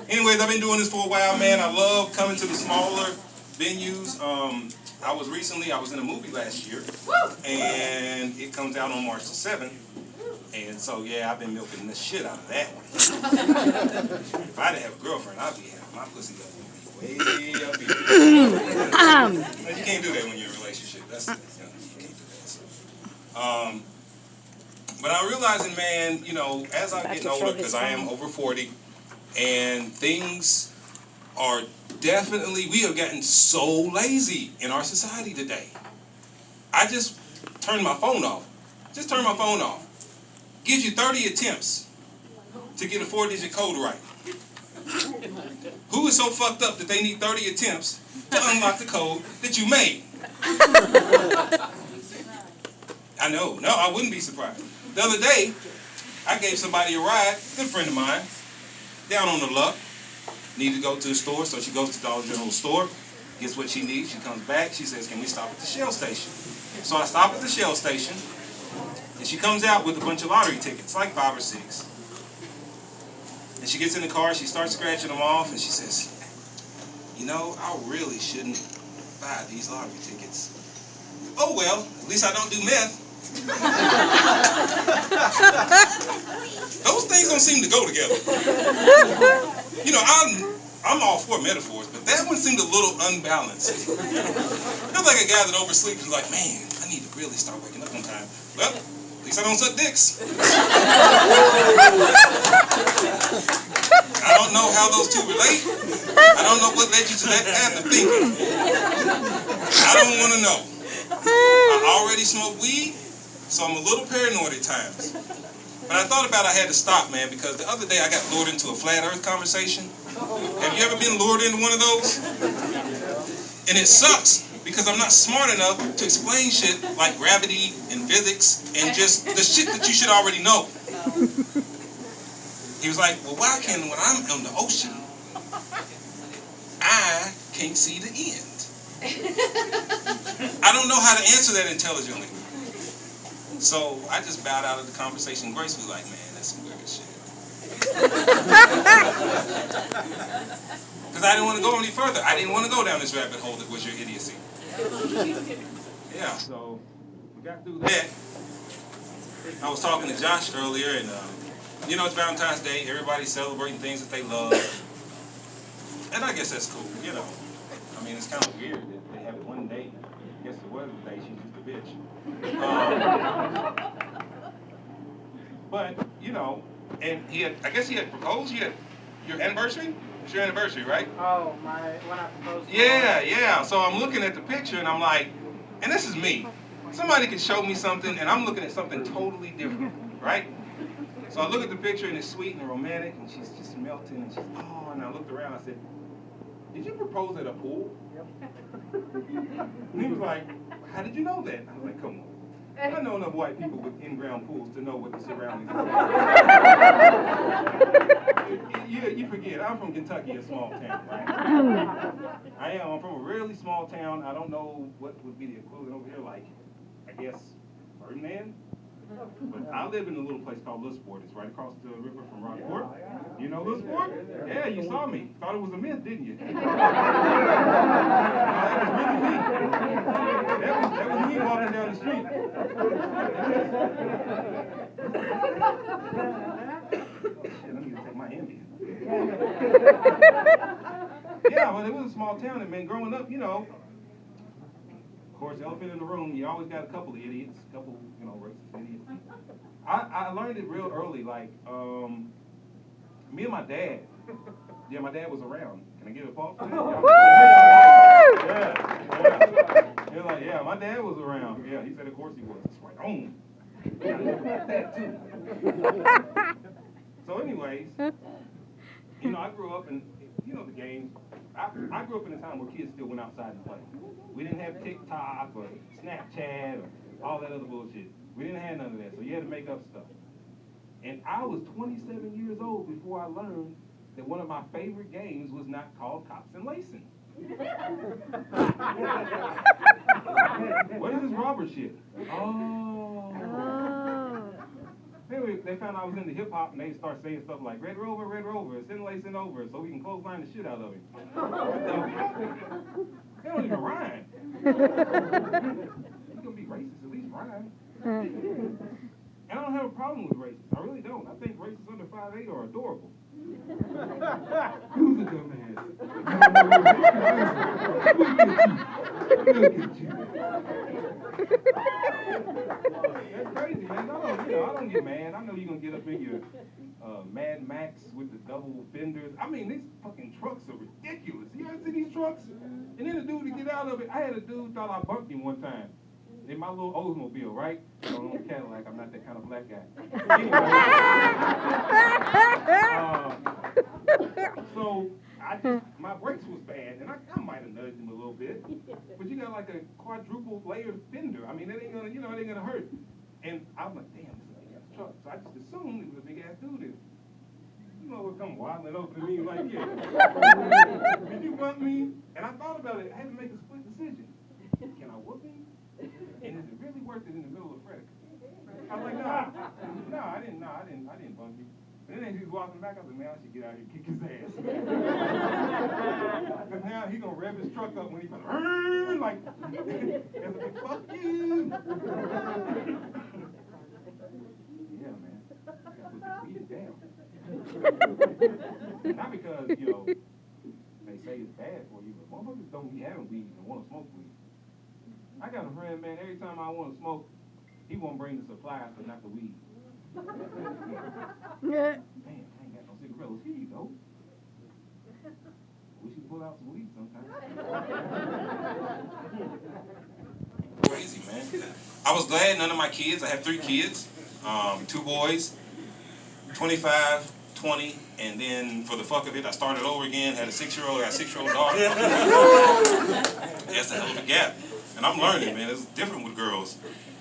Anyways, I've been doing this for a while, man. I love coming to the smaller venues. I was in a movie last year, and it comes out on March the 7th. And so, yeah, I've been milking the shit out of that one. If I didn't have a girlfriend, I'd be having my pussy up way up here. But you can't do that when you're in a relationship. You can't do that. So. But I'm realizing, man, as I'm getting older, because I am over 40, and things are we have gotten so lazy in our society today. I just turned my phone off. Just turn my phone off. Gives you 30 attempts to get a 4-digit code right. Who is so fucked up that they need 30 attempts to unlock the code that you made? I know. No, I wouldn't be surprised. The other day, I gave somebody a ride, a good friend of mine, down on the luck. Needed to go to the store, so she goes to Dollar General store, gets what she needs, she comes back, she says, can we stop at the Shell station? So I stop at the Shell station, and she comes out with a bunch of lottery tickets, like 5 or 6. And she gets in the car, she starts scratching them off, and she says, I really shouldn't buy these lottery tickets. Oh well, at least I don't do meth. Those things don't seem to go together. I'm all for metaphors, but that one seemed a little unbalanced. Feels like a guy that oversleeps and is like, man, I need to really start waking up on time. Well, at least I don't suck dicks. I don't know how those two relate. I don't know what led you to that path of thinking. I don't want to know. I already smoke weed, so I'm a little paranoid at times. But I thought about I had to stop, man, because the other day I got lured into a flat earth conversation. Have you ever been lured into one of those? And it sucks because I'm not smart enough to explain shit like gravity and physics and just the shit that you should already know. He was like, well, why can when I'm on the ocean, I can't see the end? I don't know how to answer that intelligently. So I just bowed out of the conversation gracefully like, man, that's some weird shit. Because I didn't want to go any further. I didn't want to go down this rabbit hole that was your idiocy. Yeah, so we got through that. I was talking to Josh earlier, and it's Valentine's Day. Everybody's celebrating things that they love. And I guess that's cool, I mean, it's kind of weird that they have one date. I guess it was the day she's just a bitch. But, and I guess he had proposed. You had your anniversary? It's your anniversary, right? Oh, when I proposed. Yeah. So I'm looking at the picture and I'm like, and this is me. Somebody could show me something and I'm looking at something totally different, right? So I look at the picture and it's sweet and romantic and she's just melting and and I looked around, I said, did you propose at a pool? Yep. And he was like, how did you know that? I was like, come on. I know enough white people with in-ground pools to know what the surroundings are. You forget, I'm from Kentucky, a small town, right? I'm from a really small town. I don't know what would be the equivalent over here, like, I guess, Ferdinand? But I live in a little place called Lewisport. It's right across the river from Rockport. You know Lewisport? Yeah, you saw me. Thought it was a myth, didn't you? That was really me. That was me walking down the street. Shit, I need to take my Ambien. Yeah, well, it was a small town, and man, growing up, Of course, elephant in the room, you always got a couple of idiots, racist idiots. I learned it real early, like, me and my dad, my dad was around. Can I give a pause for that? Yeah, my dad was around. Yeah, he said, of course he was. It's right on. Yeah, that too. So anyways, I grew up in, the games. I grew up in a time where kids still went outside and played. We didn't have TikTok or Snapchat or all that other bullshit. We didn't have none of that, so you had to make up stuff. And I was 27 years old before I learned that one of my favorite games was not called Cops and Lacing. What is this robber shit? Oh. Anyway, they found I was into hip hop and they start saying stuff like Red Rover, send over, so we can clothesline the shit out of him. They don't even rhyme. You gonna be racist, at least rhyme. And I don't have a problem with racists. I really don't. I think racists under 5'8" are adorable. Who's a dumbass? Look at you. That's crazy, man. I don't get mad. I know you're gonna get up in your Mad Max with the double fenders. I mean, these fucking trucks are ridiculous. You ever see these trucks? And then the dude to get out of it, I had a dude thought I bumped him one time. In my little Oldsmobile, right? I don't own a Cadillac. I'm not that kind of black guy. Anyway, so my brakes was bad, and I might have nudged him a little bit. But you got like a quadruple layered fender. I mean, it ain't gonna, it ain't gonna hurt. And I was like, damn, this is a big ass truck. So I just assumed it was a big ass dude. And you know, would come waddling over to me like, yeah. Did you bump me? And I thought about it. I had to make a split decision. Can I whoop him? And is it really worth it in the middle of Frederick? I was like, I didn't bump you. And then as he was walking back, I was like, man, I should get out here and kick his ass. Because now he's going to rev his truck up when he goes, like, fuck you. Yeah, man. I got to put this weed down. Not because, they say it's bad for you, but motherfuckers don't be having weed and want to smoke weed. I got a friend, man, every time I want to smoke, he won't bring the supplies, but not the weed. Man, I ain't got no cigarillos. Here you go. We should pull out some weed sometime. Crazy, man. I was glad none of my kids, I have 3 kids, 2 boys, 25, 20, and then for the fuck of it, I started over again, had a 6-year-old, got a 6-year-old daughter. That's a hell of a gap. And I'm learning, man, it's different with girls.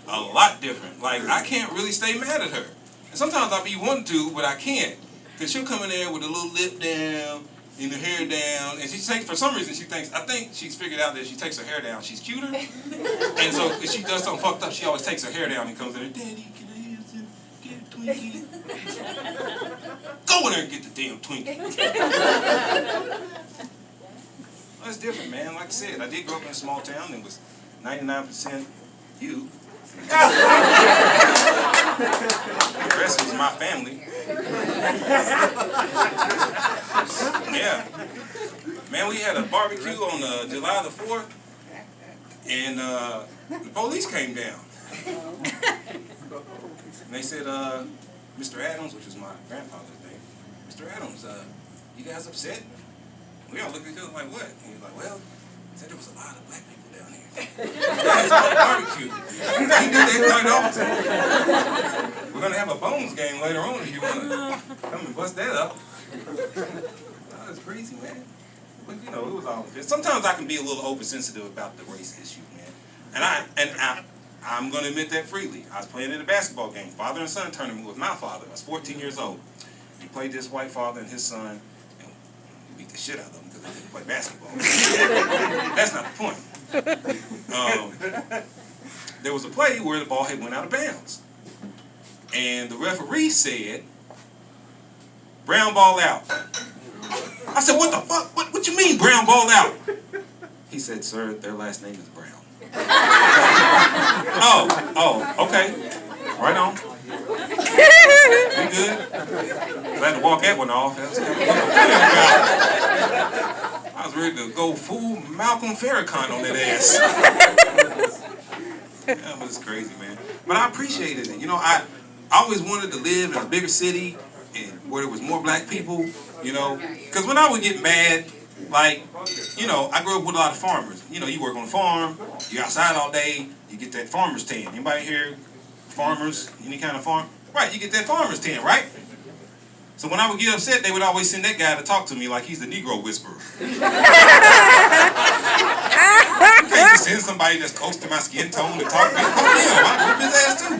A lot different. Like, I can't really stay mad at her. And sometimes I'll be wanting to, but I can't. Because she'll come in there with a little lip down and her hair down. And for some reason, I think she's figured out that if she takes her hair down, she's cuter. And so if she does something fucked up, she always takes her hair down and comes in there, Daddy, can I have some? Get a Twinkie? Go in there and get the damn Twinkie. That's different, man. Like I said, I did grow up in a small town and was 99% you. The rest was my family. Yeah. Man, we had a barbecue on July the 4th, and the police came down. And they said, Mr. Adams, which was my grandfather's name, Mr. Adams, you guys upset? We all looked at each other like, what? And he was like, well, he said there was a lot of black people down here. That's my barbecue. He did that quite often. We're going to have a Bones game later on if you want to come and bust that up. That was crazy, man. But, it was all just. Sometimes I can be a little oversensitive about the race issue, man. And I'm going to admit that freely. I was playing in a basketball game, father and son tournament with my father. I was 14 years old. He played this white father and his son. Beat the shit out of them because they didn't play basketball. That's not the point. There was a play where the ball had went out of bounds. And the referee said, brown ball out. I said, what the fuck? What you mean brown ball out? He said, sir, their last name is Brown. Oh, okay. Right on. We good? I had to walk that one off. I was ready to go full Malcolm Farrakhan on that ass. Yeah, but it's crazy, man. But I appreciated it. I always wanted to live in a bigger city and where there was more black people, Because when I would get mad, like, I grew up with a lot of farmers. You work on a farm, you're outside all day, you get that farmer's tan. Anybody here? Farmers, any kind of farm? Right, you get that farmer's tan, right? So when I would get upset, they would always send that guy to talk to me like he's the Negro whisperer. You can't just send somebody that's close to my skin tone to talk to me. Oh yeah, I'll whip his ass too.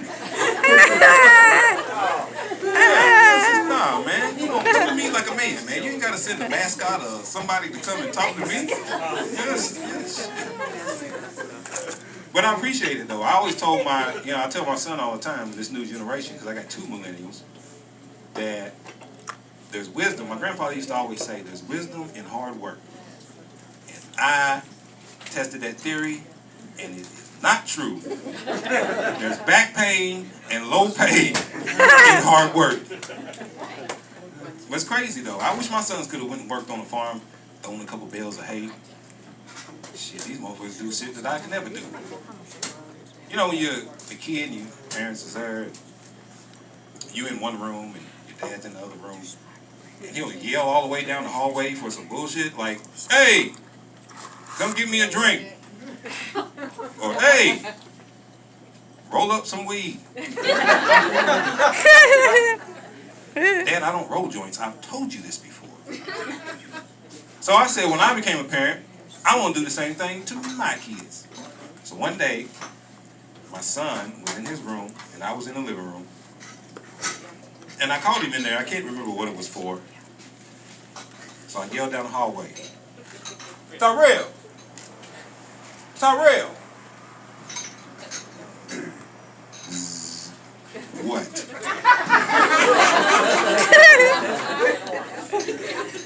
Nah, man, you gonna come to me like a man, man. You ain't gotta send a mascot or somebody to come and talk to me. Yes. But I appreciate it though. I always told I tell my son all the time, this new generation, because I got 2 millennials, that there's wisdom. My grandfather used to always say there's wisdom in hard work. And I tested that theory, and it is not true. There's back pain and low pay in hard work. But it's crazy though. I wish my sons could have went and worked on a farm, throwing a couple bales of hay. Shit, these motherfuckers do shit that I can never do. You know, when you're a kid and your parents is there, you in one room and your dad's in the other room, and he'll yell all the way down the hallway for some bullshit like, "Hey, come get me a drink." Or, "Hey, roll up some weed." Dad, I don't roll joints. I've told you this before. So I said, when I became a parent, I want to do the same thing to my kids. So one day, my son was in his room, and I was in the living room. And I called him in there. I can't remember what it was for. So I yelled down the hallway, "Tyrell! Tyrell!" What?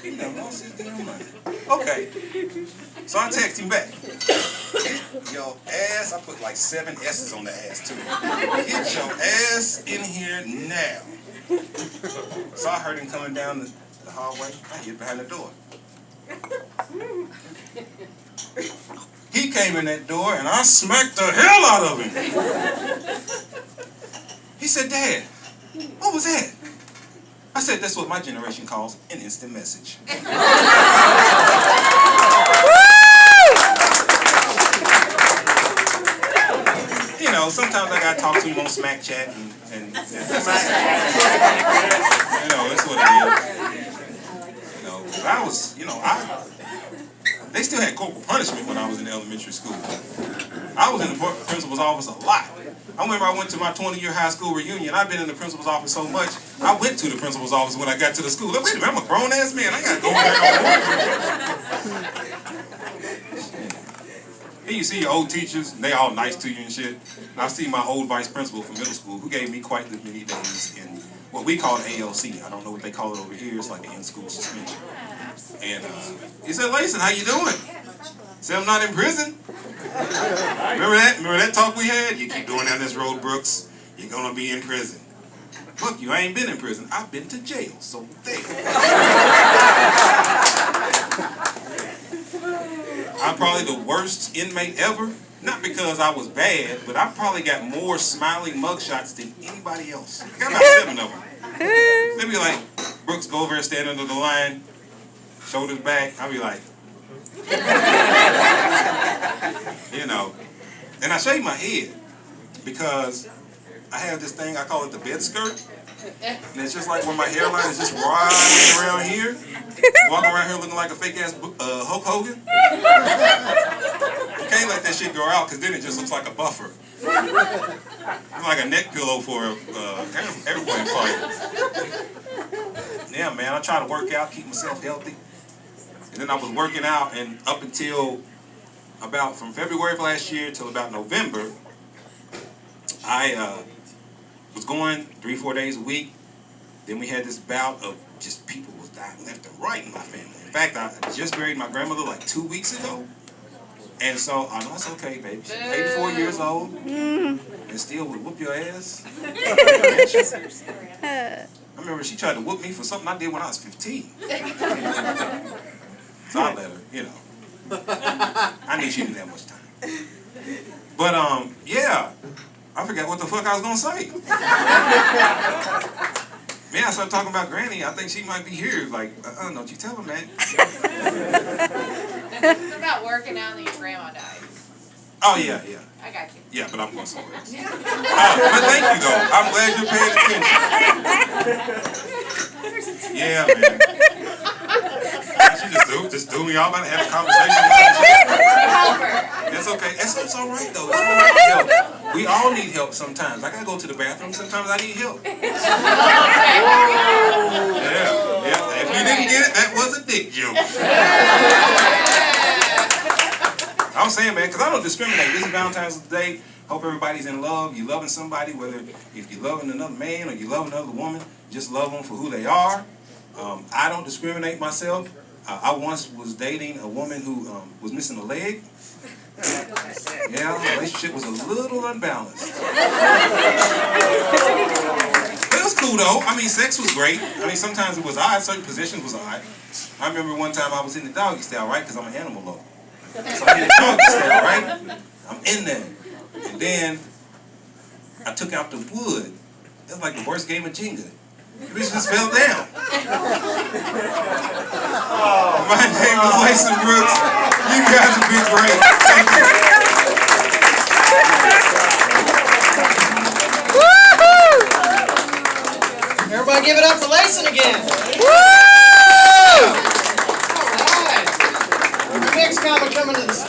He done lost his damn mind. Okay. So I text him back. "Hit your ass." I put like 7 S's on the ass too. "Hit your ass in here now." So I heard him coming down the hallway. I hid behind the door. He came in that door and I smacked the hell out of him. He said, "Dad, what was that?" I said, "That's what my generation calls an instant message." You know, sometimes I gotta talk to him on Smack Chat and that's you know, that's what it is. You know, they still had corporal punishment when I was in elementary school. I was in the principal's office a lot. I remember I went to my 20-year high school reunion. I've been in the principal's office so much, I went to the principal's office when I got to the school. Wait a minute, I'm a grown-ass man. I gotta go there. And you see your old teachers, and they all nice to you and shit. And I see my old vice principal from middle school, who gave me quite the many days in what we call ALC. I don't know what they call it over here. It's like an in-school suspension. And he said, "Layson, how you doing?" I said, "I'm not in prison." Remember that? Remember that talk we had? "You keep going down this road, Brooks, you're gonna be in prison." Look, you, I ain't been in prison. I've been to jail, so there. I'm probably the worst inmate ever. Not because I was bad, but I probably got more smiling mugshots than anybody else. I got about 7 of them. Maybe like, Brooks go over and stand under the line, shoulders back. I'll be like, you know. And I shave my head because I have this thing, I call it the bed skirt. And it's just like when my hairline is just riding around here. Walking around here looking like a fake-ass Hulk Hogan. You can't let that shit grow out because then it just looks like a buffer. It's like a neck pillow for an airplane flight. Yeah, man, I try to work out, keep myself healthy. And then I was working out, and up until about from February of last year till about November, I was going 3-4 days a week. Then we had this bout of just people was dying left and right in my family. In fact, I just buried my grandmother like 2 weeks ago. And so, I know it's okay, baby. She's 84 years old and still would whoop your ass. I remember she tried to whoop me for something I did when I was 15. So I let her, you know. I knew she didn't have much time. But, yeah. I forgot what the fuck I was going to say. Man, I started talking about Granny. I think she might be here. Like, don't you tell her, man. It's about working out and your grandma died. Oh, yeah, yeah. I got you. Yeah, but I'm going somewhere else. But thank you, though. I'm glad you're paying attention. Yeah, man. She just threw me off. I had a conversation with her. It's okay. It's all right, though. It's all right. Help. We all need help sometimes. I gotta go to the bathroom. Sometimes I need help. Yeah. If you didn't get it, that was a dick joke. I'm I'm saying, man, because I don't discriminate. This is Valentine's Day. Hope everybody's in love. You're loving somebody, whether if you're loving another man or you're loving another woman, just love them for who they are. I don't discriminate myself. I once was dating a woman who was missing a leg. Yeah, the relationship was a little unbalanced. But it was cool though. I mean, sex was great. I mean, sometimes it was odd. Certain positions was odd. I remember one time I was in the doggy style, right? Because I'm an animal lover. So I'm in the doggy style, right? I'm in there. And then I took out the wood. It was like the worst game of Jenga. The bitch just fell down. My name is Lason Brooks. You guys have been great. Thank you. Everybody give it up for Lason again. Woo! All right. The next comic coming to the stage.